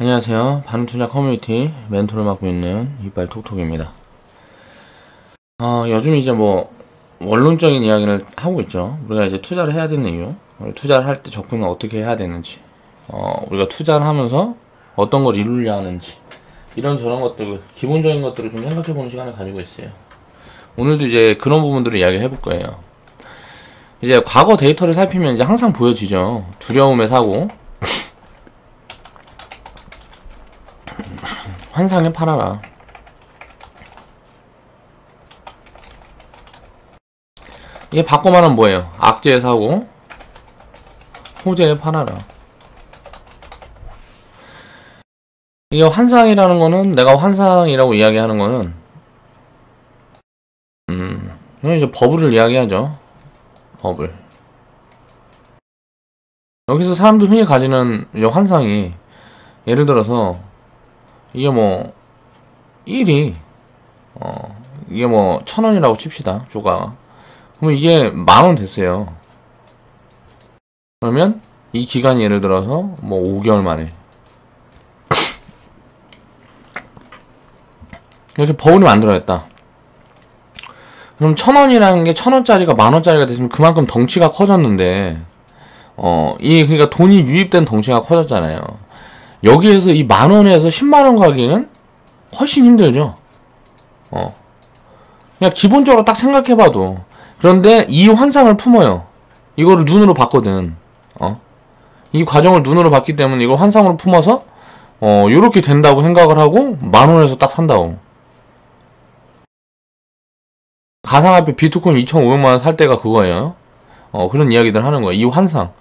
안녕하세요. 반투자 커뮤니티 멘토를 맡고 있는 이빨 톡톡입니다. 요즘 이제 원론적인 이야기를 하고 있죠. 우리가 이제 투자를 해야 되는 이유, 투자를 할 때 접근을 어떻게 해야 되는지, 우리가 투자를 하면서 어떤 걸 이루려 하는지, 이런 저런 것들, 기본적인 것들을 좀 생각해 보는 시간을 가지고 있어요. 오늘도 이제 그런 부분들을 이야기해 볼 거예요. 이제 과거 데이터를 살피면 이제 항상 보여지죠. 두려움에 사고, 환상에 팔아라. 이게 바꿔 말하면 뭐예요? 악재에 사고 호재에 팔아라. 이게 환상이라는 거는, 내가 환상이라고 이야기하는 거는 이건 이제 버블을 이야기하죠. 버블. 여기서 사람들 흔히 가지는 이 환상이, 예를 들어서 이게 1이 이게 1,000원이라고 칩시다. 주가가. 그럼 이게 10,000원 됐어요. 그러면 이 기간이 예를 들어서 5개월 만에 이렇게 버블이 만들어졌다. 그럼 1,000원이라는 게 1,000원짜리가 10,000원짜리가 됐으면 그만큼 덩치가 커졌는데, 그러니까 돈이 유입된 덩치가 커졌잖아요. 여기에서 이 10,000원에서 100,000원 가기는 훨씬 힘들죠. 그냥 기본적으로 딱 생각해봐도. 그런데 이 환상을 품어요. 이거를 눈으로 봤거든. 이 과정을 눈으로 봤기 때문에 이걸 환상으로 품어서 요렇게 된다고 생각을 하고 10,000원에서 딱 산다고. 가상화폐 비트코인 2,500만원 살 때가 그거예요. 그런 이야기들 하는 거예요. 이 환상.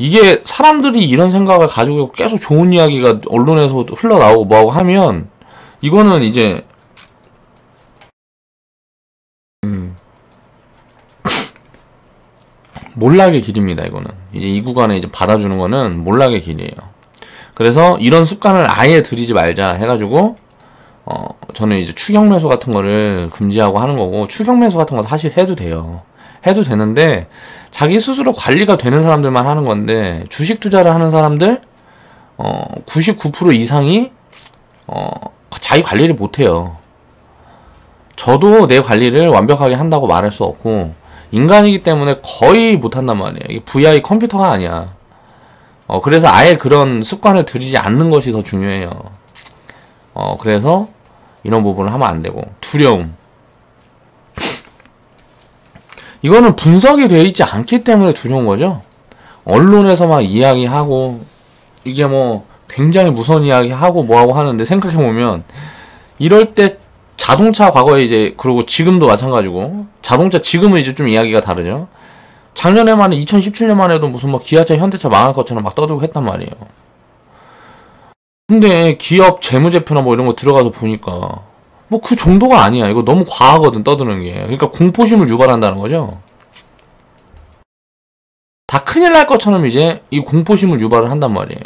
이게 사람들이 이런 생각을 가지고 계속 좋은 이야기가 언론에서 흘러나오고 뭐하고 하면, 이거는 이제 몰락의 길입니다. 이거는 이제 이 구간에 이제 받아주는 거는 몰락의 길이에요. 그래서 이런 습관을 아예 들이지 말자 해가지고 저는 이제 추격 매수 같은 거를 금지하고 하는 거고, 추격 매수 같은 거 사실 해도 돼요. 해도 되는데 자기 스스로 관리가 되는 사람들만 하는 건데, 주식 투자를 하는 사람들 99% 이상이 자기 관리를 못해요. 저도 내 관리를 완벽하게 한다고 말할 수 없고, 인간이기 때문에 거의 못한단 말이에요. 이게 VI 컴퓨터가 아니야. 그래서 아예 그런 습관을 들이지 않는 것이 더 중요해요. 그래서 이런 부분을 하면 안 되고, 두려움. 이거는 분석이 되어 있지 않기 때문에 두려운 거죠. 언론에서 막 이야기하고, 이게 굉장히 무서운 이야기하고 뭐하고 하는데, 생각해보면, 이럴 때 자동차 과거에 이제, 그리고 지금도 마찬가지고, 자동차 지금은 이제 좀 이야기가 다르죠. 작년에만 2017년만 해도 무슨 기아차 현대차 망할 것처럼 막 떠들고 했단 말이에요. 근데 기업 재무제표나 이런 거 들어가서 보니까 그 정도가 아니야. 이거 너무 과하거든, 떠드는 게. 그러니까 공포심을 유발한다는 거죠. 다 큰일 날 것처럼 이제 이 공포심을 유발을 한단 말이에요.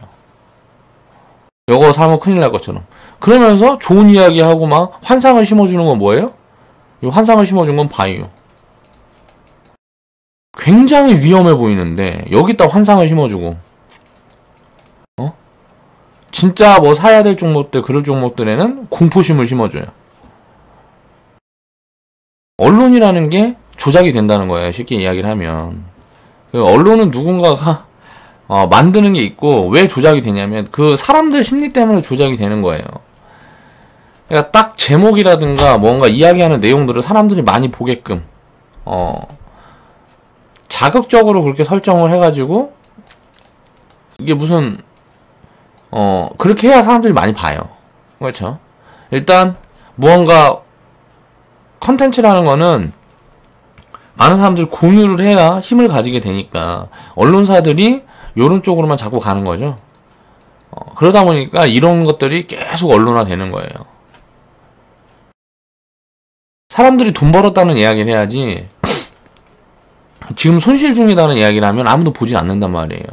이거 사면 큰일 날 것처럼. 그러면서 좋은 이야기하고 막 환상을 심어주는 건 뭐예요? 이 환상을 심어준 건 바이오. 굉장히 위험해 보이는데 여기다 환상을 심어주고, 진짜 사야 될 종목들, 그럴 종목들에는 공포심을 심어줘요. 언론이라는 게 조작이 된다는 거예요. 쉽게 이야기를 하면. 언론은 누군가가 만드는 게 있고, 왜 조작이 되냐면 그 사람들 심리 때문에 조작이 되는 거예요. 그러니까 딱 제목이라든가 뭔가 이야기하는 내용들을 사람들이 많이 보게끔 자극적으로 그렇게 설정을 해가지고, 이게 무슨 그렇게 해야 사람들이 많이 봐요. 그렇죠? 일단 무언가 컨텐츠라는 거는 많은 사람들이 공유를 해야 힘을 가지게 되니까 언론사들이 이런 쪽으로만 자꾸 가는 거죠. 그러다 보니까 이런 것들이 계속 언론화 되는 거예요. 사람들이 돈 벌었다는 이야기를 해야지, 지금 손실 중이다는 이야기를 하면 아무도 보진 않는단 말이에요.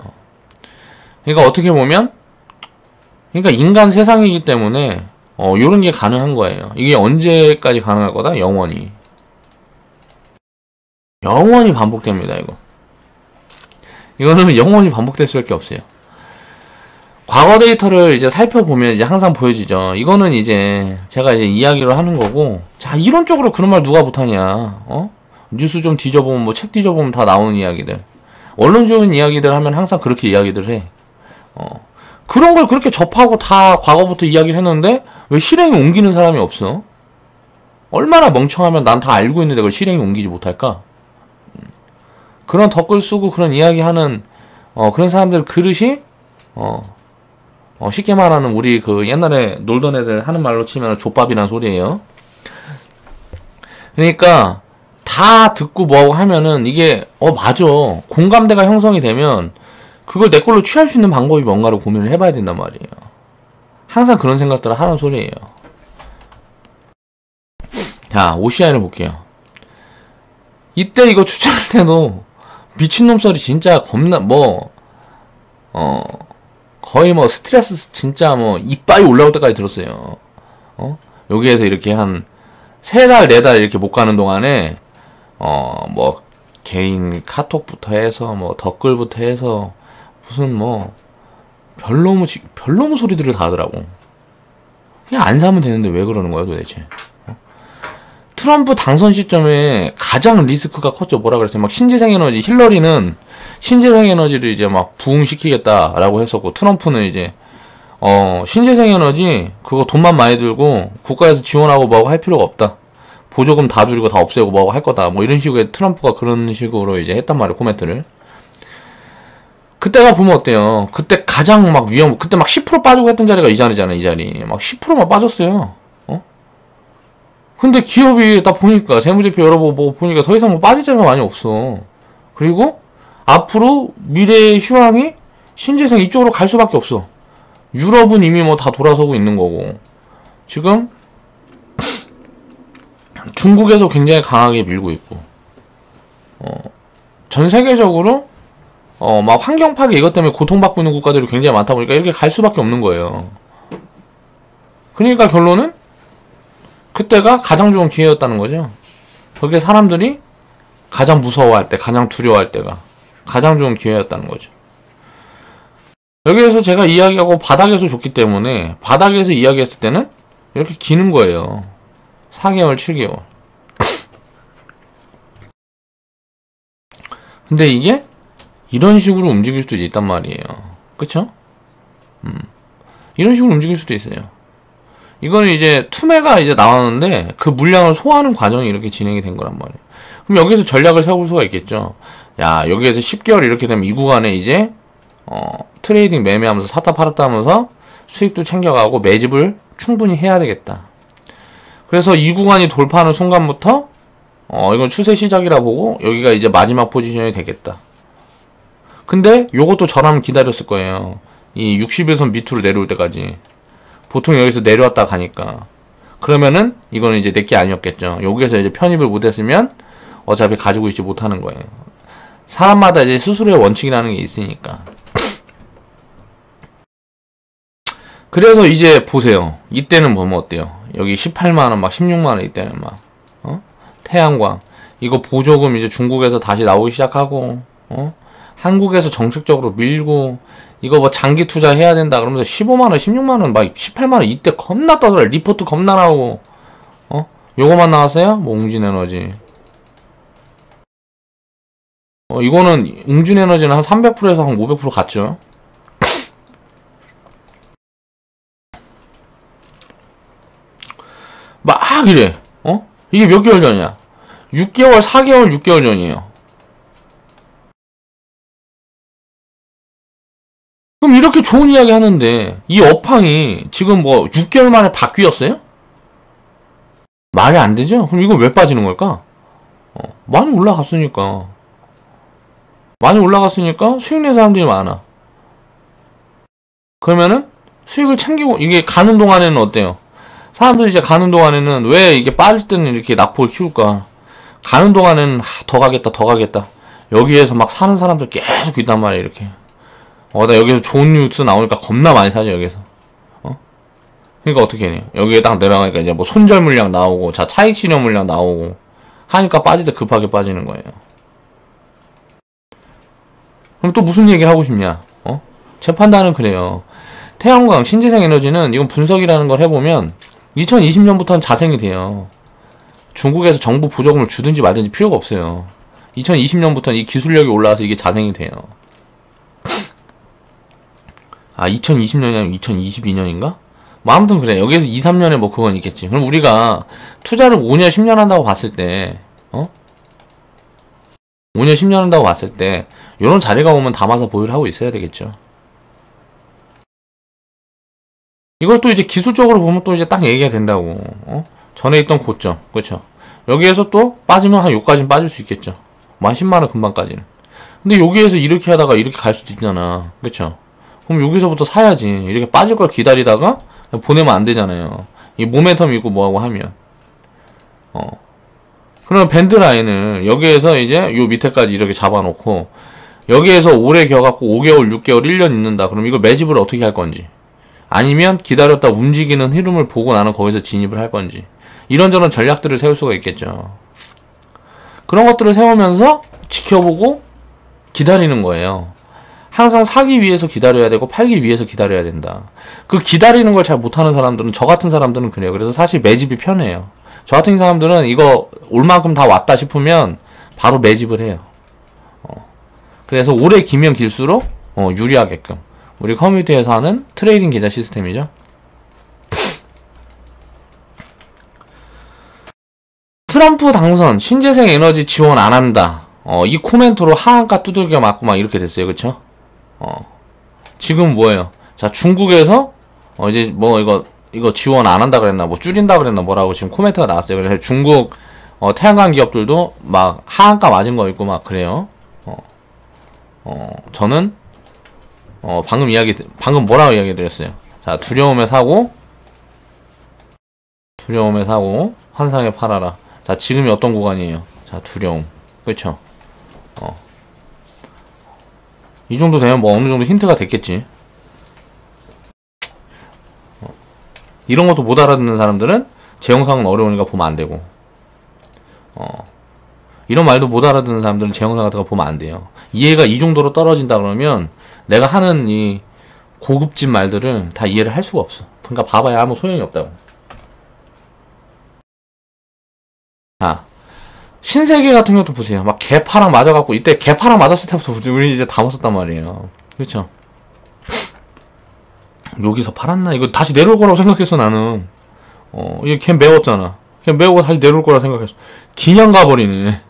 그러니까 어떻게 보면, 그러니까 인간 세상이기 때문에 요런 게 가능한 거예요. 이게 언제까지 가능할 거다? 영원히 반복됩니다. 이거는 영원히 반복될 수밖에 없어요. 과거 데이터를 이제 살펴보면 이제 항상 보여지죠. 이거는 이제 제가 이제 이야기를 하는 거고, 자, 이론적으로 그런 말 누가 못하냐, 뉴스 좀 뒤져보면, 뭐 책 뒤져보면 다 나오는 이야기들. 원론적인 이야기들 하면 항상 그렇게 이야기들 해. 그런 걸 그렇게 접하고 다 과거부터 이야기를 했는데, 왜 실행에 옮기는 사람이 없어? 얼마나 멍청하면 난 다 알고 있는데 그걸 실행에 옮기지 못할까? 그런 덧글 쓰고 그런 이야기하는, 그런 사람들 그릇이, 쉽게 말하는 우리 그 옛날에 놀던 애들 하는 말로 치면 족밥이란 소리예요. 그러니까 다 듣고 뭐하고 하면은 이게 맞아. 공감대가 형성이 되면 그걸 내 걸로 취할 수 있는 방법이 뭔가를 고민을 해봐야 된단 말이에요. 항상 그런 생각들을 하는 소리예요. 자, OCI를 볼게요. 이때 이거 추천할 때도 미친놈 소리 진짜 겁나 거의 뭐 스트레스 진짜 뭐 이빨이 올라올 때까지 들었어요. 여기에서 이렇게 한 3달, 4달 이렇게 못 가는 동안에 뭐 개인 카톡부터 해서 뭐 댓글부터 해서 무슨 뭐 별로무 소리들을 다 하더라고. 그냥 안 사면 되는데 왜 그러는 거야 도대체? 트럼프 당선 시점에 가장 리스크가 컸죠. 뭐라 그랬어요? 막 신재생 에너지, 힐러리는 신재생 에너지를 이제 막 부흥시키겠다라고 했었고, 트럼프는 이제 신재생 에너지 그거 돈만 많이 들고 국가에서 지원하고 뭐하고 할 필요가 없다. 보조금 다 줄이고 다 없애고 뭐하고 할 거다. 뭐 이런 식의 트럼프가 그런 식으로 이제 했단 말이에요. 코멘트를. 그때가 보면 어때요? 그때 가장 막 그때 막 10% 빠지고 했던 자리가 이 자리잖아요. 이 자리. 막 10%만 빠졌어요. 근데 기업이 딱 보니까 세무제표 열어보고 뭐 보니까 더 이상 뭐 빠질 자리가 많이 없어. 그리고 앞으로 미래의 휴황이 신재생 이쪽으로 갈 수밖에 없어. 유럽은 이미 뭐 다 돌아서고 있는 거고, 지금 중국에서 굉장히 강하게 밀고 있고, 전 세계적으로 막 환경 파괴 이것 때문에 고통받고 있는 국가들이 굉장히 많다 보니까 이렇게 갈 수밖에 없는 거예요. 그러니까 결론은 그때가 가장 좋은 기회였다는 거죠. 거기에 사람들이 가장 무서워할 때, 가장 두려워할 때가 가장 좋은 기회였다는 거죠. 여기에서 제가 이야기하고 바닥에서 줬기 때문에 바닥에서 이야기했을 때는 이렇게 기는 거예요. 4개월, 7개월. 근데 이게 이런 식으로 움직일 수도 있단 말이에요. 그쵸? 이런 식으로 움직일 수도 있어요. 이거는 이제 투매가 이제 나왔는데 그 물량을 소화하는 과정이 이렇게 진행이 된 거란 말이에요. 그럼 여기서 전략을 세울 수가 있겠죠. 야, 여기에서 10개월 이렇게 되면 이 구간에 이제 트레이딩 매매하면서 샀다 팔았다 하면서 수익도 챙겨가고 매집을 충분히 해야 되겠다. 그래서 이 구간이 돌파하는 순간부터 이건 추세 시작이라 보고 여기가 이제 마지막 포지션이 되겠다. 근데 요것도 저라면 기다렸을 거예요. 이 60일선 밑으로 내려올 때까지. 보통 여기서 내려왔다 가니까. 그러면은 이거는 이제 내게 아니었겠죠. 여기에서 이제 편입을 못했으면 어차피 가지고 있지 못하는 거예요. 사람마다 이제 수수료의 원칙이라는 게 있으니까. 그래서 이제 보세요. 이때는 보면 어때요? 여기 18만원, 막 16만원 이때는 막 태양광 이거 보조금 이제 중국에서 다시 나오기 시작하고 한국에서 정책적으로 밀고 이거 뭐 장기 투자 해야 된다 그러면서 15만원, 16만원, 막 18만원 이때 겁나 떠들어. 리포트 겁나 나오고 요거만 나왔어요? 뭐 웅진에너지 이거는 웅진에너지는 한 300%에서 한 500% 갔죠. 막 이래. 이게 몇 개월 전이야? 6개월, 4개월, 6개월 전이에요. 그럼 이렇게 좋은 이야기 하는데 이 업황이 지금 뭐 6개월 만에 바뀌었어요? 말이 안 되죠? 그럼 이거 왜 빠지는 걸까? 많이 올라갔으니까. 많이 올라갔으니까 수익 낸 사람들이 많아. 그러면은 수익을 챙기고 이게 가는 동안에는 어때요? 사람들이 이제 가는 동안에는 왜 이게 빠질 때는 이렇게 낙폭을 키울까? 가는 동안에는 더 가겠다, 더 가겠다. 여기에서 막 사는 사람들 계속 있단 말이야, 이렇게. 나 여기서 좋은 뉴스 나오니까 겁나 많이 사죠, 여기서. 그러니까 어떻게 해요? 여기에 딱 내려가니까 이제 뭐 손절 물량 나오고, 차익 실현 물량 나오고, 하니까 빠질 때 급하게 빠지는 거예요. 그럼 또 무슨 얘기를 하고 싶냐? 제 판단은 그래요. 태양광, 신재생 에너지는 이건 분석이라는 걸 해보면 2020년부터는 자생이 돼요. 중국에서 정부 보조금을 주든지 말든지 필요가 없어요. 2020년부터는 이 기술력이 올라와서 이게 자생이 돼요. 아, 2020년이 아니면 2022년인가? 뭐 아무튼 그래. 여기에서 2, 3년에 뭐 그건 있겠지. 그럼 우리가 투자를 5년, 10년 한다고 봤을 때 5년, 10년 한다고 봤을 때 요런 자리가 오면 담아서 보유를 하고 있어야 되겠죠. 이걸 또 이제 기술적으로 보면 또 이제 딱 얘기가 된다고. 전에 있던 고점. 그렇죠. 여기에서 또 빠지면 한 요까지는 빠질 수 있겠죠. 뭐 한 10만원 금방까지는. 근데 여기에서 이렇게 하다가 이렇게 갈 수도 있잖아. 그렇죠. 그럼 여기서부터 사야지. 이렇게 빠질 걸 기다리다가 보내면 안 되잖아요. 이 모멘텀 있고 뭐하고 하면. 그러면 밴드 라인을 여기에서 이제 요 밑에까지 이렇게 잡아놓고 여기에서 오래 겨갖고 5개월, 6개월, 1년 있는다. 그럼 이거 매집을 어떻게 할 건지. 아니면 기다렸다 움직이는 흐름을 보고 나는 거기서 진입을 할 건지. 이런저런 전략들을 세울 수가 있겠죠. 그런 것들을 세우면서 지켜보고 기다리는 거예요. 항상 사기 위해서 기다려야 되고 팔기 위해서 기다려야 된다. 그 기다리는 걸 잘 못하는 사람들은, 저 같은 사람들은 그래요. 그래서 사실 매집이 편해요. 저 같은 사람들은 이거 올 만큼 다 왔다 싶으면 바로 매집을 해요. 그래서 오래 기면 길수록 유리하게끔. 우리 커뮤니티에서 하는 트레이딩 계좌 시스템이죠. 트럼프 당선, 신재생 에너지 지원 안 한다. 이 코멘트로 하한가 두들겨 맞고 막 이렇게 됐어요. 그쵸? 지금 뭐예요? 자, 중국에서, 이제 뭐 이거 지원 안 한다 그랬나, 뭐 줄인다 그랬나, 뭐라고 지금 코멘트가 나왔어요. 그래서 중국, 태양광 기업들도 막 하한가 맞은 거 있고 막 그래요. 저는, 방금 뭐라고 이야기 드렸어요? 자, 두려움에 사고, 환상에 팔아라. 자, 지금이 어떤 구간이에요? 자, 두려움. 그쵸? 이 정도 되면 뭐 어느 정도 힌트가 됐겠지. 이런 것도 못 알아듣는 사람들은 제 영상은 어려우니까 보면 안 되고, 이런 말도 못 알아듣는 사람들은 제 영상 같은 거 보면 안 돼요. 이해가 이 정도로 떨어진다 그러면 내가 하는 이 고급진 말들을 다 이해를 할 수가 없어. 그러니까 봐봐야 아무 소용이 없다고. 자, 신세계 같은 것도 보세요. 막 개파랑 맞아갖고, 이때 개파랑 맞았을 때부터 우리 이제 다 먹었단 말이에요. 그렇죠? 여기서 팔았나? 이거 다시 내려올 거라고 생각했어, 나는. 이거 걔 매웠잖아. 걔 매우고 다시 내려올 거라고 생각했어. 그냥 가버리네.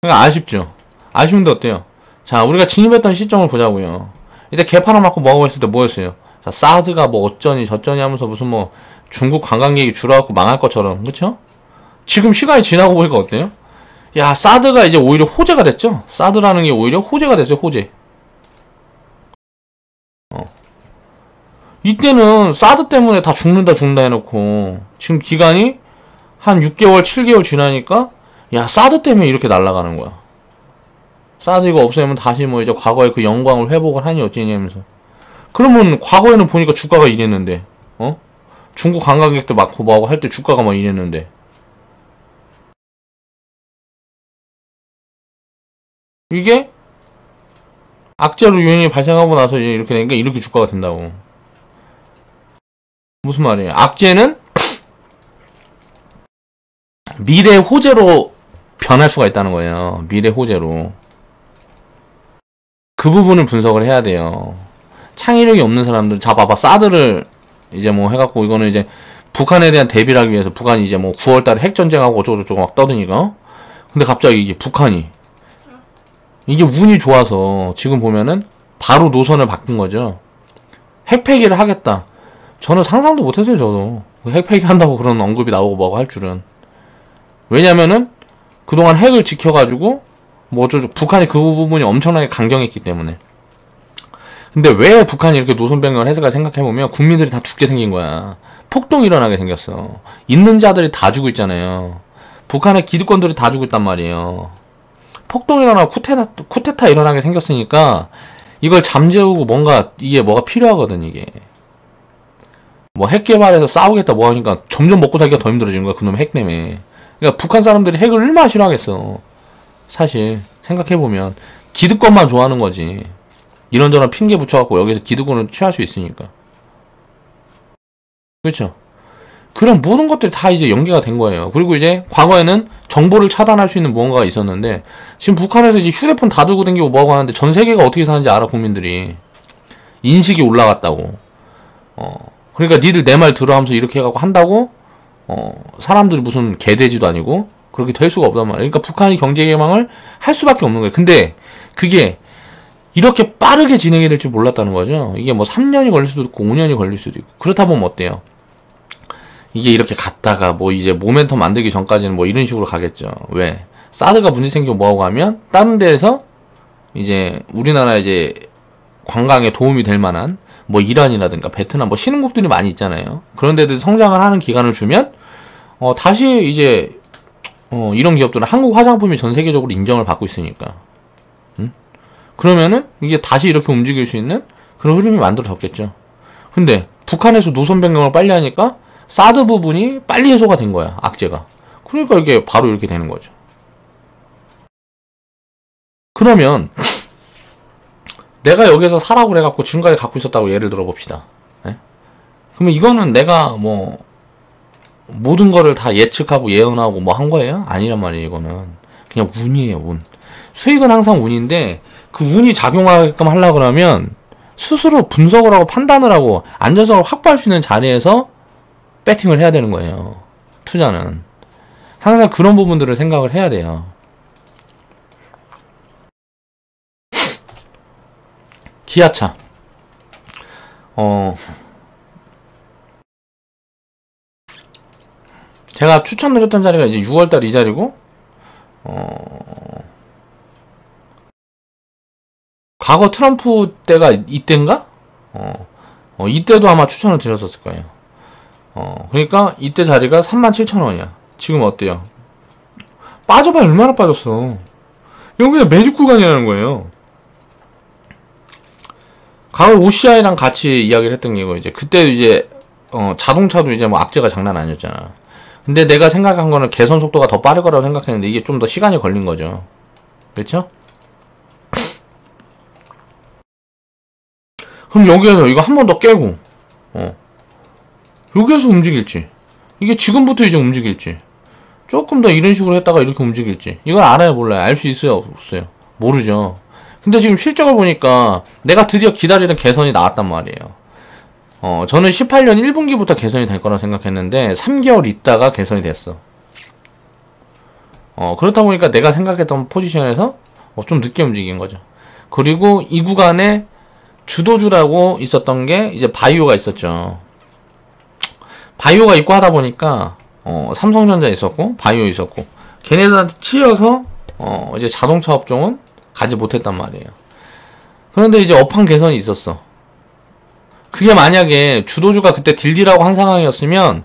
그러니까 아쉽죠? 아쉬운데 어때요? 자, 우리가 진입했던 시점을 보자고요. 이때 개파랑 맞고 뭐하고 했을 때 뭐였어요? 자, 사드가 뭐 어쩌니 저쩌니 하면서 무슨 뭐 중국 관광객이 줄어갖고 망할 것처럼, 그쵸? 지금 시간이 지나고 보니까 어때요? 야, 사드가 이제 오히려 호재가 됐죠? 사드라는 게 오히려 호재가 됐어요, 호재. 이때는 사드 때문에 다 죽는다 해놓고, 지금 기간이 한 6개월, 7개월 지나니까, 야, 사드 때문에 이렇게 날아가는 거야. 사드 이거 없애면 다시 뭐 이제 과거의 그 영광을 회복을 하니 어찌니 하면서. 그러면 과거에는 보니까 주가가 이랬는데, 중국 관광객들 많고 뭐하고 할 때 주가가 막 이랬는데. 이게 악재로 요인이 발생하고 나서 이제 이렇게 되니까 이렇게 주가가 된다고. 무슨 말이에요? 악재는 미래 호재로 변할 수가 있다는 거예요. 미래 호재로. 그 부분을 분석을 해야 돼요. 창의력이 없는 사람들, 자, 봐봐. 사드를 이제 뭐 해갖고, 이거는 이제 북한에 대한 대비를 하기 위해서 북한이 이제 뭐 9월달에 핵전쟁하고 어쩌고저쩌고 막 떠드니까. 근데 갑자기 이게 북한이, 이게 운이 좋아서 지금 보면은 바로 노선을 바꾼 거죠. 핵폐기를 하겠다. 저는 상상도 못했어요, 저도. 핵폐기 한다고 그런 언급이 나오고 뭐고 할 줄은. 왜냐면은 그동안 핵을 지켜가지고 뭐 어쩌고 북한이 그 부분이 엄청나게 강경했기 때문에. 근데 왜 북한이 이렇게 노선 변경을 했을까 생각해보면 국민들이 다 죽게 생긴 거야. 폭동이 일어나게 생겼어. 있는 자들이 다 죽고 있잖아요. 북한의 기득권들이 다 죽고 있단 말이에요. 폭동 일어나고 쿠데타 일어나게 생겼으니까 이걸 잠재우고 뭔가 이게 뭐가 필요하거든. 이게 뭐 핵 개발해서 싸우겠다 뭐 하니까 점점 먹고 살기가 더 힘들어지는 거야. 그놈의 핵 때문에. 그러니까 북한 사람들이 핵을 얼마나 싫어하겠어. 사실 생각해보면 기득권만 좋아하는 거지. 이런저런 핑계 붙여갖고 여기서 기득권을 취할 수 있으니까. 그렇죠? 그런 모든 것들이 다 이제 연계가 된 거예요. 그리고 이제 과거에는 정보를 차단할 수 있는 무언가가 있었는데 지금 북한에서 이제 휴대폰 다 들고 다니고 뭐하고 하는데 전 세계가 어떻게 사는지 알아, 국민들이. 인식이 올라갔다고. 그러니까 니들 내 말 들어 하면서 이렇게 해갖고 한다고 사람들이 무슨 개돼지도 아니고 그렇게 될 수가 없단 말이에요. 그러니까 북한이 경제 개방을 할 수밖에 없는 거예요. 근데 그게 이렇게 빠르게 진행이 될 줄 몰랐다는 거죠. 이게 뭐 3년이 걸릴 수도 있고 5년이 걸릴 수도 있고. 그렇다 보면 어때요? 이게 이렇게 갔다가 뭐 이제 모멘텀 만들기 전까지는 뭐 이런 식으로 가겠죠. 왜? 사드가 문제 생겨 뭐하고 하면 다른 데에서 이제 우리나라 이제 관광에 도움이 될 만한 뭐 이란이라든가 베트남 뭐 신흥국들이 많이 있잖아요. 그런 데들 성장을 하는 기간을 주면 다시 이제 이런 기업들은 한국 화장품이 전 세계적으로 인정을 받고 있으니까. 그러면은 이게 다시 이렇게 움직일 수 있는 그런 흐름이 만들어졌겠죠. 근데 북한에서 노선 변경을 빨리 하니까 사드 부분이 빨리 해소가 된 거야, 악재가. 그러니까 이게 바로 이렇게 되는 거죠. 그러면 내가 여기서 사라고 그래갖고 지금까지 갖고 있었다고 예를 들어봅시다. 네? 그러면 이거는 내가 뭐 모든 거를 다 예측하고 예언하고 뭐 한 거예요? 아니란 말이에요. 이거는 그냥 운이에요, 운. 수익은 항상 운인데 그 운이 작용하게끔 하려고 그러면 스스로 분석을 하고 판단을 하고 안전성을 확보할 수 있는 자리에서 배팅을 해야 되는 거예요. 투자는 항상 그런 부분들을 생각을 해야 돼요. 기아차 제가 추천드렸던 자리가 이제 6월달 이 자리고 과거 트럼프 때가 이때인가? 이때도 아마 추천을 드렸었을 거예요. 그러니까 이때 자리가 37,000원이야. 지금 어때요? 빠져봐야 얼마나 빠졌어. 이건 그냥 매직 구간이라는 거예요. 과거 OCI랑 같이 이야기를 했던 게 이거 이제 그때 이제 자동차도 이제 뭐 악재가 장난 아니었잖아. 근데 내가 생각한 거는 개선 속도가 더 빠를 거라고 생각했는데 이게 좀 더 시간이 걸린 거죠. 그렇죠? 그럼 여기에서 이거 한 번 더 깨고 여기에서 움직일지, 이게 지금부터 이제 움직일지, 조금 더 이런 식으로 했다가 이렇게 움직일지, 이걸 알아요, 몰라요? 알 수 있어요, 없어요? 모르죠. 근데 지금 실적을 보니까 내가 드디어 기다리던 개선이 나왔단 말이에요. 저는 18년 1분기부터 개선이 될 거라고 생각했는데 3개월 있다가 개선이 됐어. 그렇다 보니까 내가 생각했던 포지션에서 좀 늦게 움직인 거죠. 그리고 이 구간에 주도주라고 있었던 게 이제 바이오가 있었죠. 바이오가 있고 하다 보니까 삼성전자 있었고 바이오 있었고 걔네들한테 치여서 이제 자동차 업종은 가지 못했단 말이에요. 그런데 이제 업황 개선이 있었어. 그게 만약에 주도주가 그때 딜디라고 한 상황이었으면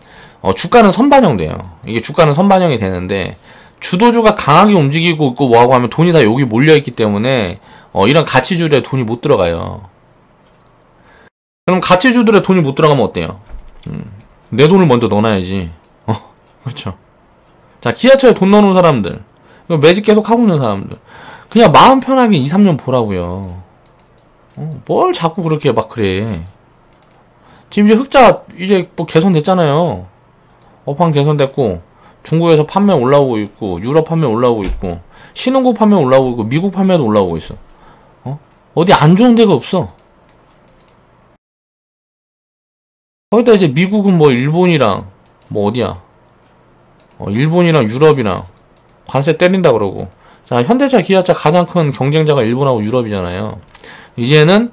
주가는 선반영돼요. 이게 주가는 선반영이 되는데 주도주가 강하게 움직이고 있고 뭐하고 하면 돈이 다 여기 몰려있기 때문에 이런 가치주들의 돈이 못 들어가요. 그럼 가치주들의 돈이 못 들어가면 어때요? 내 돈을 먼저 넣어놔야지. 그렇죠. 자, 기아차에 돈 넣어놓은 사람들, 매직 계속 하고 있는 사람들, 그냥 마음 편하게 2, 3년 보라고요. 뭘 자꾸 그렇게 막 그래. 지금 이제 흑자 이제 뭐 개선됐잖아요. 업황 개선됐고 중국에서 판매 올라오고 있고 유럽 판매 올라오고 있고 신흥국 판매 올라오고 있고 미국 판매도 올라오고 있어. 어디 안 좋은 데가 없어. 거기다 이제 미국은 뭐 일본이랑 뭐 어디야? 일본이랑 유럽이랑 관세 때린다 그러고. 자, 현대차, 기아차 가장 큰 경쟁자가 일본하고 유럽이잖아요. 이제는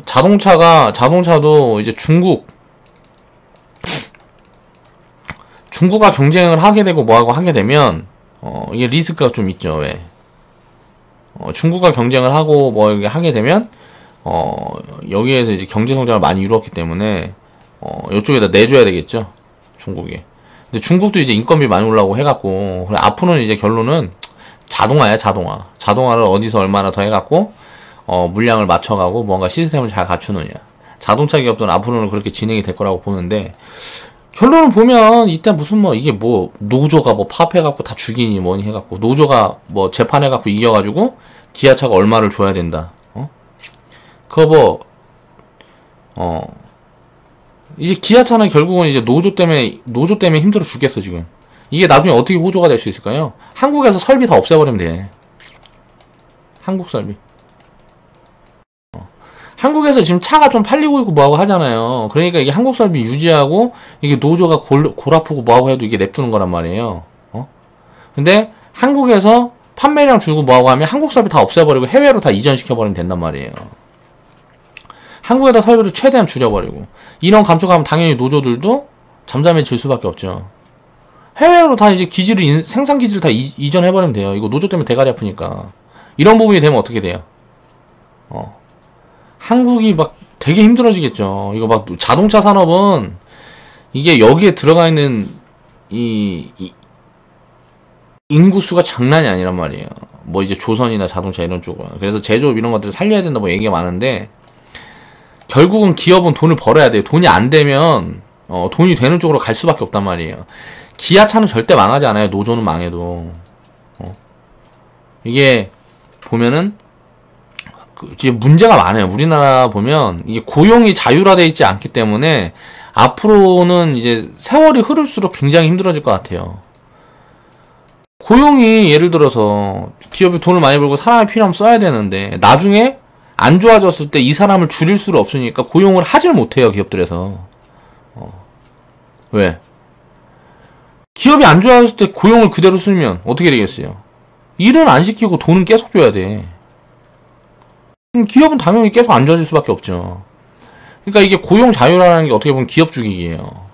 자동차도 이제 중국과 경쟁을 하게 되고 뭐하고 하게 되면 이게 리스크가 좀 있죠. 왜? 중국과 경쟁을 하고 뭐 이렇게 하게 되면 여기에서 이제 경제 성장을 많이 이루었기 때문에 이쪽에다 내줘야 되겠죠, 중국에. 근데 중국도 이제 인건비 많이 올라오고 해갖고 그래, 앞으로는 이제 결론은 자동화야, 자동화를 어디서 얼마나 더 해갖고 물량을 맞춰가고 뭔가 시스템을 잘 갖추느냐. 자동차 기업들은 앞으로는 그렇게 진행이 될 거라고 보는데 결론을 보면 이때 무슨 뭐 이게 뭐 노조가 뭐 파업해갖고 다 죽이니 뭐니 해갖고 노조가 뭐 재판해갖고 이겨가지고 기아차가 얼마를 줘야 된다. 그거 이제 기아차는 결국은 이제 노조 때문에 힘들어 죽겠어, 지금. 이게 나중에 어떻게 호조가 될 수 있을까요? 한국에서 설비 다 없애버리면 돼. 한국 설비. 한국에서 지금 차가 좀 팔리고 있고 뭐하고 하잖아요. 그러니까 이게 한국 설비 유지하고, 이게 노조가 골 아프고 뭐하고 해도 이게 냅두는 거란 말이에요. 근데 한국에서 판매량 줄고 뭐하고 하면 한국 설비 다 없애버리고 해외로 다 이전시켜버리면 된단 말이에요. 한국에다 설비를 최대한 줄여버리고. 이런 감축하면 당연히 노조들도 잠잠해질 수밖에 없죠. 해외로 다 이제 생산 기지를 다 이전해버리면 돼요. 이거 노조 때문에 대가리 아프니까. 이런 부분이 되면 어떻게 돼요? 한국이 막 되게 힘들어지겠죠. 이거 막 자동차 산업은 이게 여기에 들어가 있는 인구수가 장난이 아니란 말이에요. 뭐 이제 조선이나 자동차 이런 쪽은. 그래서 제조업 이런 것들을 살려야 된다 뭐 얘기가 많은데, 결국은 기업은 돈을 벌어야 돼요. 돈이 안 되면 돈이 되는 쪽으로 갈 수밖에 없단 말이에요. 기아차는 절대 망하지 않아요. 노조는 망해도. 이게 보면은 이제 문제가 많아요. 우리나라 보면 이게 고용이 자율화되어 있지 않기 때문에 앞으로는 이제 세월이 흐를수록 굉장히 힘들어질 것 같아요. 고용이 예를 들어서 기업이 돈을 많이 벌고 사람이 필요하면 써야 되는데 나중에 안 좋아졌을 때 이 사람을 줄일 수가 없으니까 고용을 하질 못해요. 기업들에서. 왜? 기업이 안 좋아졌을 때 고용을 그대로 쓰면 어떻게 되겠어요? 일은 안 시키고 돈은 계속 줘야 돼. 그럼 기업은 당연히 계속 안 좋아질 수밖에 없죠. 그러니까 이게 고용 자율화라는 게 어떻게 보면 기업 죽이기예요.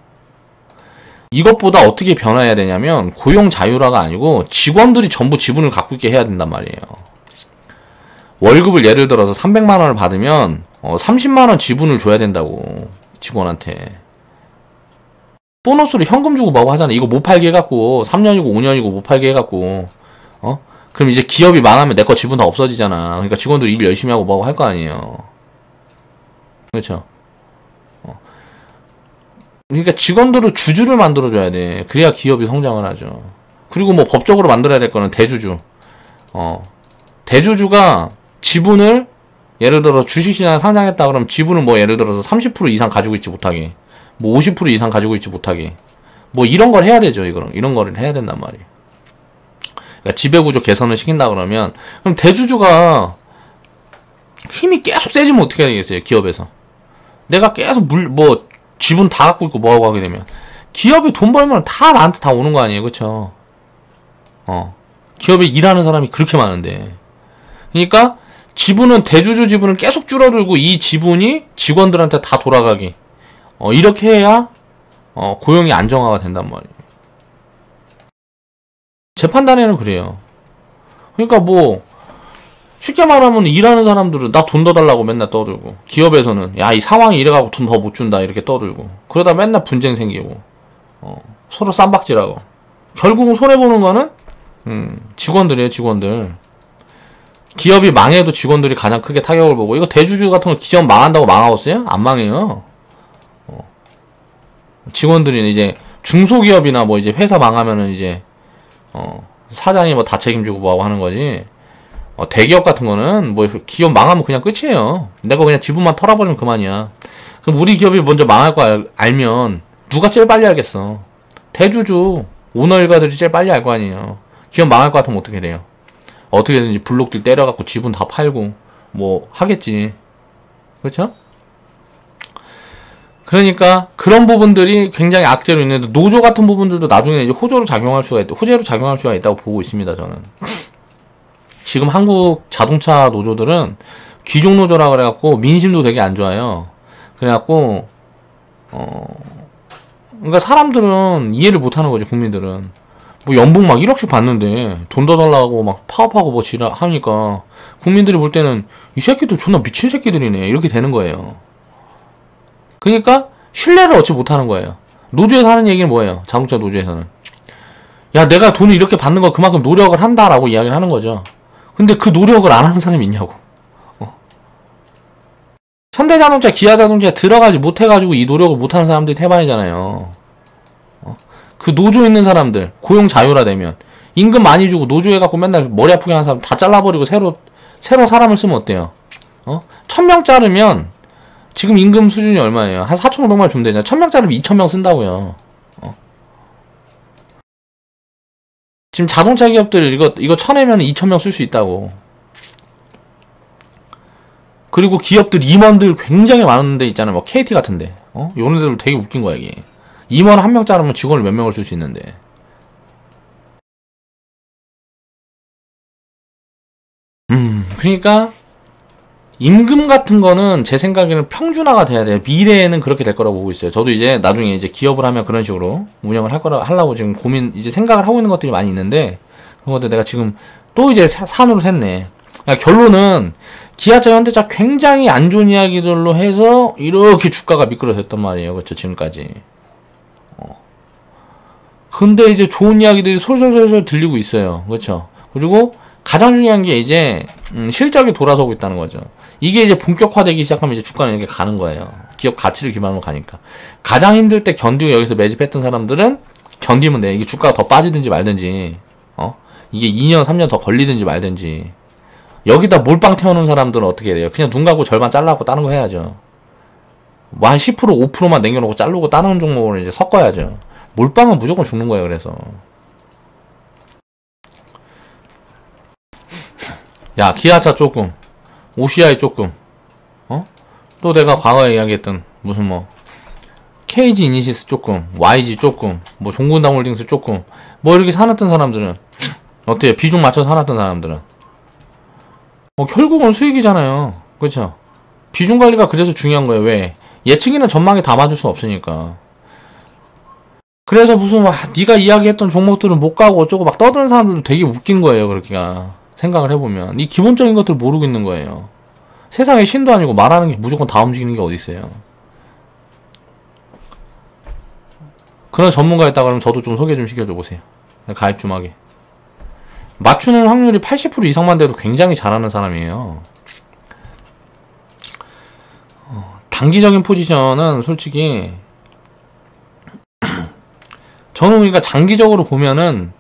이것보다 어떻게 변화해야 되냐면 고용 자율화가 아니고 직원들이 전부 지분을 갖고 있게 해야 된단 말이에요. 월급을 예를 들어서 300만 원을 받으면 30만 원 지분을 줘야 된다고, 직원한테. 보너스로 현금 주고 뭐하고 하잖아. 이거 못 팔게 해갖고 3년이고 5년이고 못 팔게 해갖고 그럼 이제 기업이 망하면 내 거 지분 다 없어지잖아. 그러니까 직원들이 일 열심히 하고 뭐하고 할 거 아니에요. 그렇죠? 그러니까 직원들을 주주를 만들어줘야 돼. 그래야 기업이 성장을 하죠. 그리고 뭐 법적으로 만들어야 될 거는 대주주. 대주주가 지분을 예를 들어 주식시장에 상장했다 그러면 지분을 뭐 예를 들어서 30% 이상 가지고 있지 못하게, 뭐 50% 이상 가지고 있지 못하게, 뭐 이런 걸 해야 되죠. 이런 거를 해야 된단 말이에요. 그러니까 지배구조 개선을 시킨다 그러면, 그럼 대주주가 힘이 계속 세지면 어떻게 되겠어요? 기업에서 내가 계속 지분 다 갖고 있고 뭐하고 하게 되면 기업이 돈 벌면 다 나한테 다 오는 거 아니에요. 그쵸? 기업에 일하는 사람이 그렇게 많은데. 그러니까 대주주 지분을 계속 줄어들고 이 지분이 직원들한테 다 돌아가게 이렇게 해야 고용이 안정화가 된단 말이에요. 제 판단에는 그래요. 그러니까 뭐 쉽게 말하면 일하는 사람들은 나 돈 더 달라고 맨날 떠들고, 기업에서는 야 이 상황이 이래가고 돈 더 못 준다 이렇게 떠들고, 그러다 맨날 분쟁 생기고 서로 쌈박질하고, 결국은 손해보는 거는 직원들이에요. 직원들. 기업이 망해도 직원들이 가장 크게 타격을 보고, 이거 대주주 같은 거 기업 망한다고 망하겠어요? 안 망해요. 직원들이 이제 중소기업이나 뭐 이제 회사 망하면은 이제 사장이 뭐 다 책임지고 뭐하고 하는 거지. 대기업 같은 거는 뭐 기업 망하면 그냥 끝이에요. 내가 그냥 지분만 털어버리면 그만이야. 그럼 우리 기업이 먼저 망할 거 알면 누가 제일 빨리 알겠어? 대주주 오너 일가들이 제일 빨리 알 거 아니에요. 기업 망할 것 같으면 어떻게 돼요? 어떻게든지 블록들 때려갖고 지분 다 팔고 뭐 하겠지. 그렇죠? 그러니까 그런 부분들이 굉장히 악재로 있는데, 노조 같은 부분들도 나중에 이제 호재로 작용할 수가 있다고 보고 있습니다. 저는 지금 한국 자동차 노조들은 귀족 노조라 그래갖고 민심도 되게 안 좋아요. 그래갖고 그러니까 사람들은 이해를 못하는 거지. 국민들은 뭐 연봉 막 1억씩 받는데 돈 더 달라고 막 파업하고 뭐 하니까 국민들이 볼 때는 이 새끼들 존나 미친 새끼들이네 이렇게 되는 거예요. 그러니까 신뢰를 얻지 못하는 거예요. 노조에서 하는 얘기는 뭐예요? 자동차 노조에서는 야 내가 돈을 이렇게 받는 거 그만큼 노력을 한다라고 이야기를 하는 거죠. 근데 그 노력을 안 하는 사람이 있냐고. 현대자동차, 기아자동차에 들어가지 못해가지고 이 노력을 못하는 사람들이 태반이잖아요. 그 노조 있는 사람들 고용 자율화되면 임금 많이 주고 노조에 갖고 맨날 머리 아프게 하는 사람 다 잘라버리고 새로 사람을 쓰면 어때요? 1000명 자르면 지금 임금 수준이 얼마예요? 한 4,500만 주면 되잖아. 1000명 자르면 2,000명 쓴다고요. 지금 자동차 기업들 이거 쳐내면 2,000명 쓸 수 있다고. 그리고 기업들 임원들 굉장히 많은데 있잖아요. 뭐 KT 같은데. 요런 데도 되게 웃긴 거야, 이게. 임원 한 명 자르면 직원을 몇 명을 쓸 수 있는데. 그러니까 임금 같은 거는 제 생각에는 평준화가 돼야 돼요. 미래에는 그렇게 될 거라고 보고 있어요. 저도 이제 나중에 이제 기업을 하면 그런 식으로 운영을 하려고 지금 이제 생각을 하고 있는 것들이 많이 있는데, 그런 것들 내가 지금 또 이제 산으로 샜네. 그러니까 결론은 기아차, 현대차 굉장히 안 좋은 이야기들로 해서 이렇게 주가가 미끄러졌단 말이에요. 그렇죠, 지금까지. 근데 이제 좋은 이야기들이 솔솔솔솔 들리고 있어요. 그렇죠. 그리고 가장 중요한 게 이제 실적이 돌아서고 있다는 거죠. 이게 이제 본격화되기 시작하면 이제 주가는 이렇게 가는 거예요. 기업 가치를 기반으로 가니까. 가장 힘들 때 견디고 여기서 매집했던 사람들은 견디면 돼. 이게 주가가 더 빠지든지 말든지, 이게 2년 3년 더 걸리든지 말든지. 여기다 몰빵 태워놓은 사람들은 어떻게 해야 돼요? 그냥 눈 감고 절반 잘라고 다른 거 해야죠. 뭐 한 10% 5%만 남겨놓고 자르고 다른 종목을 이제 섞어야죠. 몰빵은 무조건 죽는 거예요. 그래서 야, 기아차 조금, OCI 조금, 또 내가 과거에 이야기했던 무슨 뭐 KG 이니시스 조금, YG 조금, 뭐 종군당 홀딩스 조금, 뭐 이렇게 사놨던 사람들은 어때요? 비중 맞춰서 사놨던 사람들은 결국은 수익이잖아요. 그렇죠? 비중 관리가 그래서 중요한 거예요. 왜? 예측이나 전망이 다 맞을 수 없으니까. 그래서 무슨 네가 이야기했던 종목들은 못 가고 어쩌고 막 떠드는 사람들도 되게 웃긴 거예요. 그렇게가 생각을 해보면 이 기본적인 것들을 모르고 있는 거예요. 세상에 신도 아니고 말하는 게 무조건 다 움직이는 게 어디 있어요. 그런 전문가 있다 그러면 저도 좀 소개 좀 시켜줘 보세요. 가입 좀 하게. 맞추는 확률이 80% 이상만 돼도 굉장히 잘하는 사람이에요. 단기적인 포지션은 솔직히 저는 그러니까 장기적으로 보면은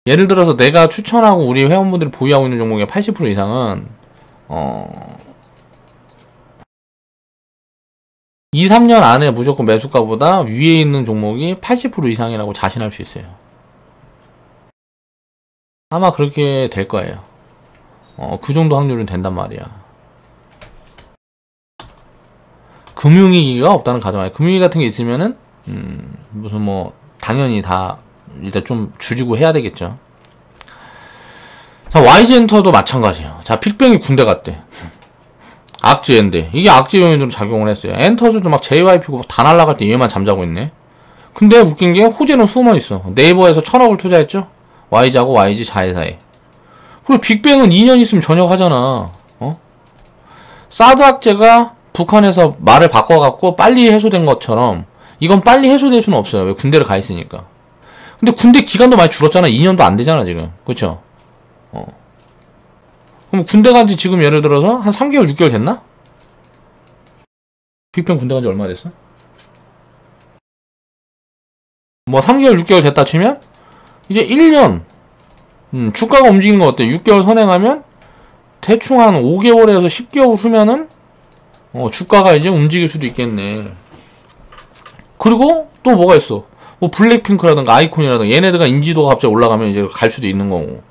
예를 들어서 내가 추천하고 우리 회원분들이 보유하고 있는 종목의 80% 이상은 2, 3년 안에 무조건 매수가보다 위에 있는 종목이 80% 이상이라고 자신할 수 있어요. 아마 그렇게 될 거예요. 그 정도 확률은 된단 말이야. 금융위기가 없다는 가정하에 금융위기 같은 게 있으면은 무슨 뭐 당연히 다 일단 좀 줄이고 해야 되겠죠. 자, YG엔터도 마찬가지예요. 자, 빅뱅이 군대 갔대. 악재인데 이게 악재 요인으로 작용을 했어요. 엔터즈도 막 JYP고 다 날라갈 때 얘만 잠자고 있네. 근데 웃긴 게 호재는 숨어 있어. 네이버에서 1,000억을 투자했죠. YG하고 YG 자회사에. 그리고 빅뱅은 2년 있으면 전역하잖아. 사드 악재가 북한에서 말을 바꿔갖고 빨리 해소된 것처럼 이건 빨리 해소될 수는 없어요. 왜? 군대를 가 있으니까. 근데 군대 기간도 많이 줄었잖아. 2년도 안 되잖아 지금. 그쵸? 그럼 군대 간지 지금 예를 들어서 한 3개월 6개월 됐나? 빅뱅 군대 간지 얼마 됐어? 뭐 3개월 6개월 됐다 치면 이제 1년 주가가 움직이는 거 어때? 6개월 선행하면 대충 한 5개월에서 10개월 후면은 주가가 이제 움직일 수도 있겠네. 그리고 또 뭐가 있어? 뭐 블랙핑크라든가 아이콘이라든가 얘네들가 인지도가 갑자기 올라가면 이제 갈 수도 있는 거고.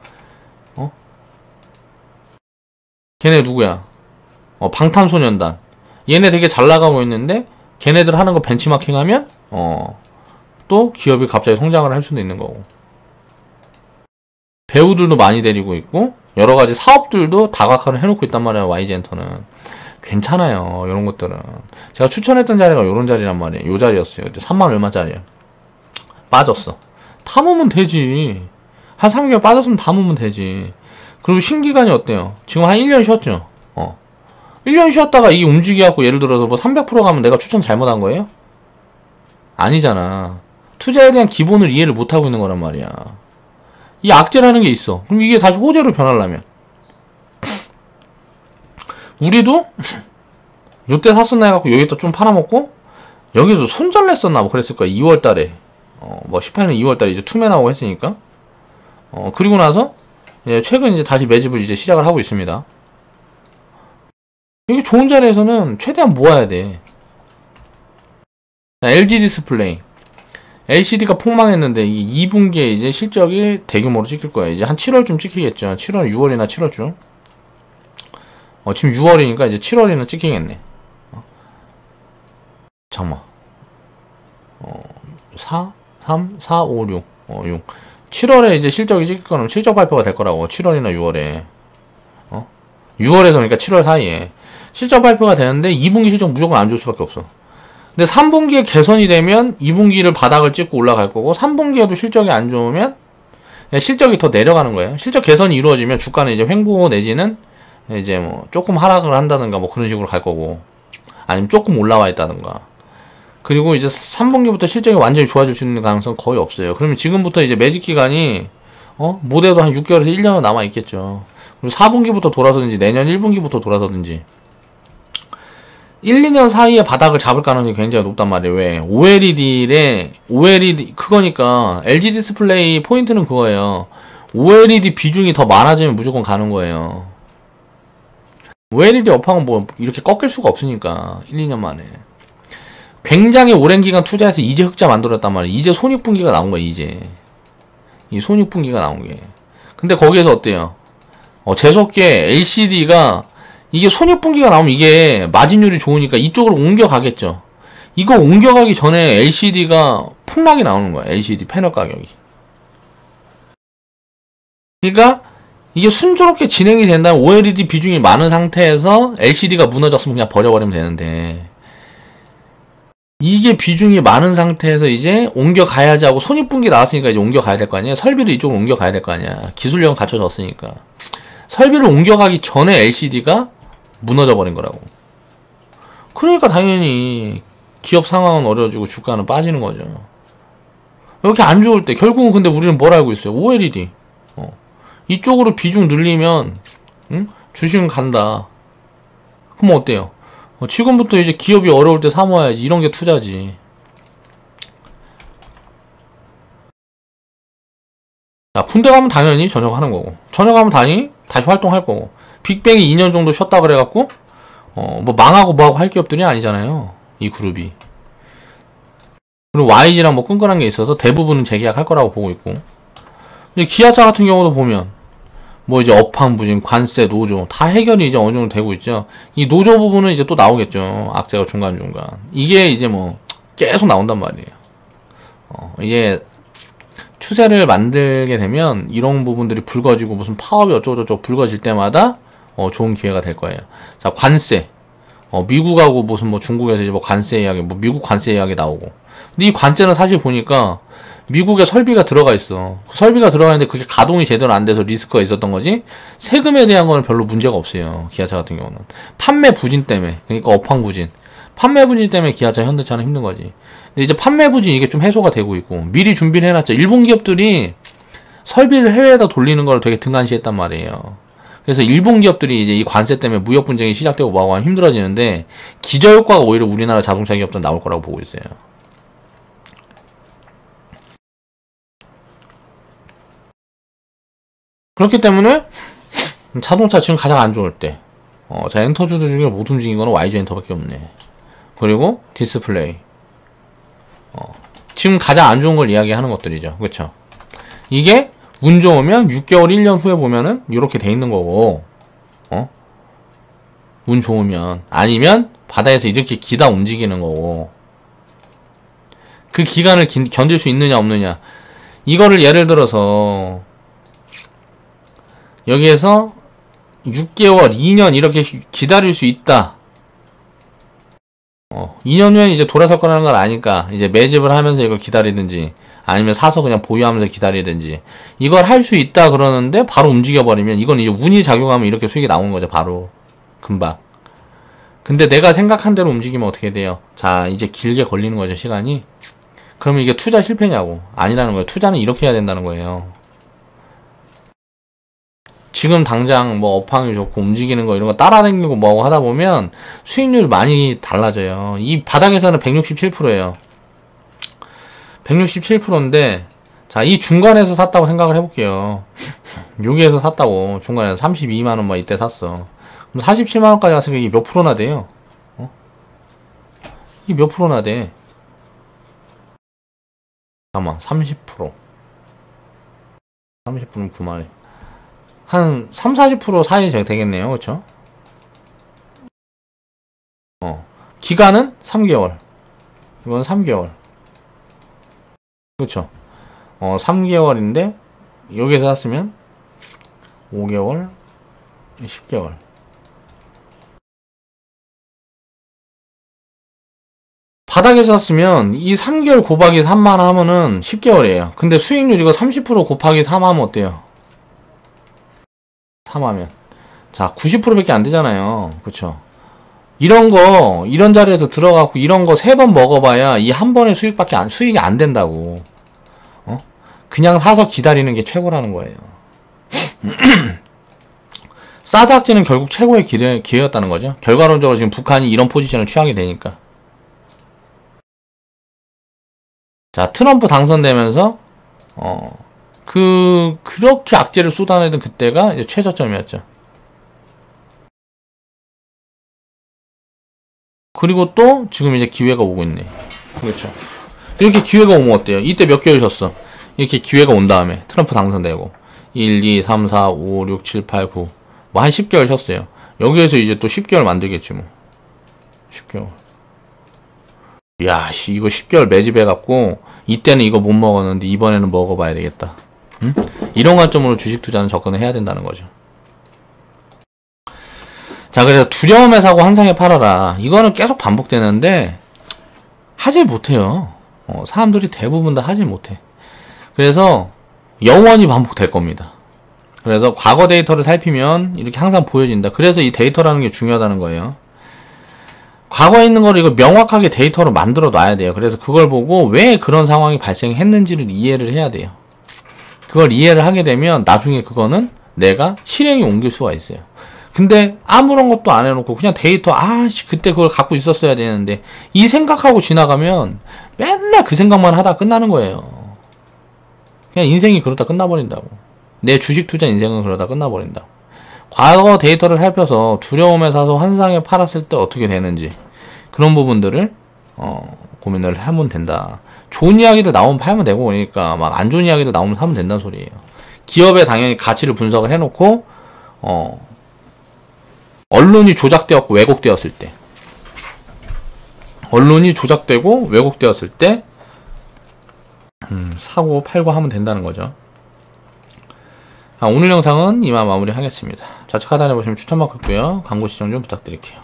걔네 누구야? 방탄소년단. 얘네 되게 잘 나가고 있는데 걔네들 하는 거 벤치마킹 하면 또 기업이 갑자기 성장을 할 수도 있는 거고. 배우들도 많이 데리고 있고 여러 가지 사업들도 다각화를 해놓고 있단 말이야. YG엔터는 괜찮아요. 이런 것들은 제가 추천했던 자리가 이런 자리란 말이에요. 요 자리였어요. 그때 3만 얼마짜리야. 빠졌어. 담으면 되지. 한 3개월 빠졌으면 담으면 되지. 그리고 신기간이 어때요? 지금 한 1년 쉬었죠? 1년 쉬었다가 이게 움직여갖고 예를 들어서 뭐 300% 가면 내가 추천 잘못한 거예요? 아니잖아. 투자에 대한 기본을 이해를 못하고 있는 거란 말이야. 이 악재라는 게 있어. 그럼 이게 다시 호재로 변하려면 우리도 요때 샀었나 해갖고 여기다 좀 팔아먹고 여기서 손절 냈었나 뭐 그랬을 거야. 2월달에 뭐 18년 2월달에 이제 투매 나오고 했으니까 그리고 나서 최근 이제 다시 매집을 이제 시작을 하고 있습니다. 이게 좋은 자리에서는 최대한 모아야 돼. LG 디스플레이. LCD가 폭망했는데 이 2분기에 이제 실적이 대규모로 찍힐 거예요. 이제 한 7월쯤 찍히겠죠. 7월, 6월이나 7월쯤. 지금 6월이니까 이제 7월이나 찍히겠네. 잠깐만. 4, 3, 4, 5, 6. 6. 7월에 이제 실적이 찍힐 거면 실적 발표가 될 거라고. 7월이나 6월에. 6월에서 그러니까 7월 사이에. 실적 발표가 되는데 2분기 실적 무조건 안 좋을 수밖에 없어. 근데 3분기에 개선이 되면 2분기를 바닥을 찍고 올라갈 거고 3분기에도 실적이 안 좋으면 실적이 더 내려가는 거예요. 실적 개선이 이루어지면 주가는 이제 횡보 내지는 이제 뭐 조금 하락을 한다든가 뭐 그런 식으로 갈 거고 아니면 조금 올라와 있다든가. 그리고 이제 3분기부터 실적이 완전히 좋아질 수 있는 가능성은 거의 없어요. 그러면 지금부터 이제 매직 기간이 못해도 한 6개월에서 1년은 남아 있겠죠. 그리고 4분기부터 돌아서든지 내년 1분기부터 돌아서든지 1, 2년 사이에 바닥을 잡을 가능성이 굉장히 높단 말이에요. 왜? OLED, 그거니까, LG 디스플레이 포인트는 그거예요. OLED 비중이 더 많아지면 무조건 가는 거예요. OLED 업황은 뭐, 이렇게 꺾일 수가 없으니까, 1, 2년 만에. 굉장히 오랜 기간 투자해서 이제 흑자 만들었단 말이에요. 이제 손익분기가 나온 거야, 이제. 이 손익분기가 나온 게. 근데 거기에서 어때요? 재수없게 LCD가 이게 손익분기가 나오면 이게 마진율이 좋으니까 이쪽으로 옮겨가겠죠. 이거 옮겨가기 전에 LCD가 폭락이 나오는 거야. LCD 패널 가격이. 그러니까 이게 순조롭게 진행이 된다면 OLED 비중이 많은 상태에서 LCD가 무너졌으면 그냥 버려버리면 되는데 이게 비중이 많은 상태에서 이제 옮겨가야지 하고 손익분기 나왔으니까 이제 옮겨가야 될 거 아니야. 설비를 이쪽으로 옮겨가야 될 거 아니야. 기술력은 갖춰졌으니까. 설비를 옮겨가기 전에 LCD가 무너져 버린 거라고. 그러니까 당연히 기업 상황은 어려워지고 주가는 빠지는 거죠. 이렇게 안 좋을 때 결국은 근데 우리는 뭘 알고 있어요? OLED. 이쪽으로 비중 늘리면 주식은 간다. 그럼 어때요? 지금부터 이제 기업이 어려울 때 사모아야지. 이런 게 투자지. 자, 군대 가면 당연히 전역하는 거고. 전역하면 다시 활동할 거고. 빅뱅이 2년 정도 쉬었다 그래갖고, 뭐 망하고 뭐하고 할 기업들이 아니잖아요. 이 그룹이. 그리고 YG랑 뭐 끈끈한 게 있어서 대부분은 재계약할 거라고 보고 있고. 이제 기아차 같은 경우도 보면, 뭐 이제 업황 부진, 관세, 노조, 다 해결이 이제 어느 정도 되고 있죠. 이 노조 부분은 이제 또 나오겠죠. 악재가 중간중간. 이게 이제 뭐, 계속 나온단 말이에요. 이게, 추세를 만들게 되면, 이런 부분들이 불거지고 무슨 파업이 어쩌고저쩌고 불거질 때마다, 좋은 기회가 될 거예요. 자, 관세. 미국하고 무슨 뭐 중국에서 이제 뭐 관세 이야기, 뭐 미국 관세 이야기 나오고. 근데 이 관세는 사실 보니까 미국에 설비가 들어가 있어. 그 설비가 들어가 있는데 그게 가동이 제대로 안 돼서 리스크가 있었던 거지. 세금에 대한 거는 별로 문제가 없어요. 기아차 같은 경우는. 판매 부진 때문에. 그러니까 업황 부진. 판매 부진 때문에 기아차, 현대차는 힘든 거지. 근데 이제 판매 부진 이게 좀 해소가 되고 있고 미리 준비를 해놨죠. 일본 기업들이 설비를 해외에다 돌리는 걸 되게 등한시했단 말이에요. 그래서 일본 기업들이 이제 이 관세 때문에 무역 분쟁이 시작되고 뭐하고 하면 힘들어지는데 기저효과가 오히려 우리나라 자동차 기업들 나올 거라고 보고 있어요. 그렇기 때문에 자동차 지금 가장 안 좋을 때 자, 엔터주들 중에 못 움직인 거는 YG 엔터밖에 없네. 그리고 디스플레이 지금 가장 안 좋은 걸 이야기하는 것들이죠. 그쵸? 이게 운 좋으면 6개월 1년 후에 보면은 이렇게 돼 있는 거고 운 좋으면 아니면 바다에서 이렇게 기다 움직이는 거고 그 기간을 견딜 수 있느냐 없느냐 이거를 예를 들어서 여기에서 6개월 2년 이렇게 기다릴 수 있다. 2년 후엔 이제 돌아설 거라는 걸 아니까 이제 매집을 하면서 이걸 기다리든지 아니면 사서 그냥 보유하면서 기다리든지 이걸 할 수 있다 그러는데 바로 움직여버리면 이건 이제 운이 작용하면 이렇게 수익이 나오는 거죠. 바로 금방. 근데 내가 생각한 대로 움직이면 어떻게 돼요? 자, 이제 길게 걸리는 거죠. 시간이. 그러면 이게 투자 실패냐고. 아니라는 거예요. 투자는 이렇게 해야 된다는 거예요. 지금 당장 뭐 업황이 좋고 움직이는 거 이런 거 따라다니고 뭐하고 하다 보면 수익률이 많이 달라져요. 이 바닥에서는 167%예요. 167%인데 자, 이 중간에서 샀다고 생각을 해볼게요. 여기에서 샀다고. 중간에서 32만원 막 이때 샀어. 그럼 47만원까지 갔으니까 이게 몇 프로나 돼요? 이게 몇 프로나 돼? 잠깐만, 30%. 30%는 9만원. 한 3, 40% 사이 되겠네요. 그쵸? 기간은 3개월. 이건 3개월. 그쵸? 3개월인데, 여기서 샀으면 5개월, 10개월. 바닥에서 샀으면 이 3개월 곱하기 3만 하면은 10개월이에요. 근데 수익률 이거 30% 곱하기 3 하면 어때요? 3 하면. 자, 90%밖에 안 되잖아요. 그쵸? 이런 자리에서 들어가고 이런 거 3번 먹어봐야 이 한 번의 수익이 안 된다고. 그냥 사서 기다리는 게 최고라는 거예요. 사드악지는 결국 최고의 기회였다는 거죠. 결과론적으로 지금 북한이 이런 포지션을 취하게 되니까. 자, 트럼프 당선되면서 그렇게 악재를 쏟아내던 그때가 이제 최저점이었죠. 그리고 또 지금 이제 기회가 오고 있네. 그렇죠. 이렇게 기회가 오면 어때요? 이때 몇 개월 셨어? 이렇게 기회가 온 다음에 트럼프 당선되고 1, 2, 3, 4, 5, 6, 7, 8, 9 뭐 한 10개월 쉬었어요. 여기에서 이제 또 10개월 만들겠지 뭐. 10개월. 야, 이거 10개월 매집해갖고 이때는 이거 못 먹었는데 이번에는 먹어봐야 되겠다. 응? 이런 관점으로 주식 투자는 접근을 해야 된다는 거죠. 자, 그래서 두려움에 사고 환상에 팔아라. 이거는 계속 반복되는데 하질 못해요. 사람들이 대부분 다 하질 못해. 그래서 영원히 반복될 겁니다. 그래서 과거 데이터를 살피면 이렇게 항상 보여진다. 그래서 이 데이터라는 게 중요하다는 거예요. 과거에 있는 거를 이거 명확하게 데이터로 만들어 놔야 돼요. 그래서 그걸 보고 왜 그런 상황이 발생했는지를 이해를 해야 돼요. 그걸 이해를 하게 되면 나중에 그거는 내가 실행에 옮길 수가 있어요. 근데 아무런 것도 안 해놓고 그냥 데이터 그때 그걸 갖고 있었어야 되는데 이 생각하고 지나가면 맨날 그 생각만 하다 끝나는 거예요. 그냥 인생이 그러다 끝나버린다고. 내 주식 투자 인생은 그러다 끝나버린다고. 과거 데이터를 살펴서 두려움에 사서 환상에 팔았을 때 어떻게 되는지 그런 부분들을 고민을 하면 된다. 좋은 이야기들 나오면 팔면 되고 그러니까 막 안 좋은 이야기들 나오면 사면 된다는 소리예요. 기업의 당연히 가치를 분석을 해놓고 언론이 조작되었고 왜곡되었을 때 사고 팔고 하면 된다는 거죠. 오늘 영상은 이만 마무리하겠습니다. 좌측 하단에 보시면 추천 마크 있고요. 광고 시청 좀 부탁드릴게요.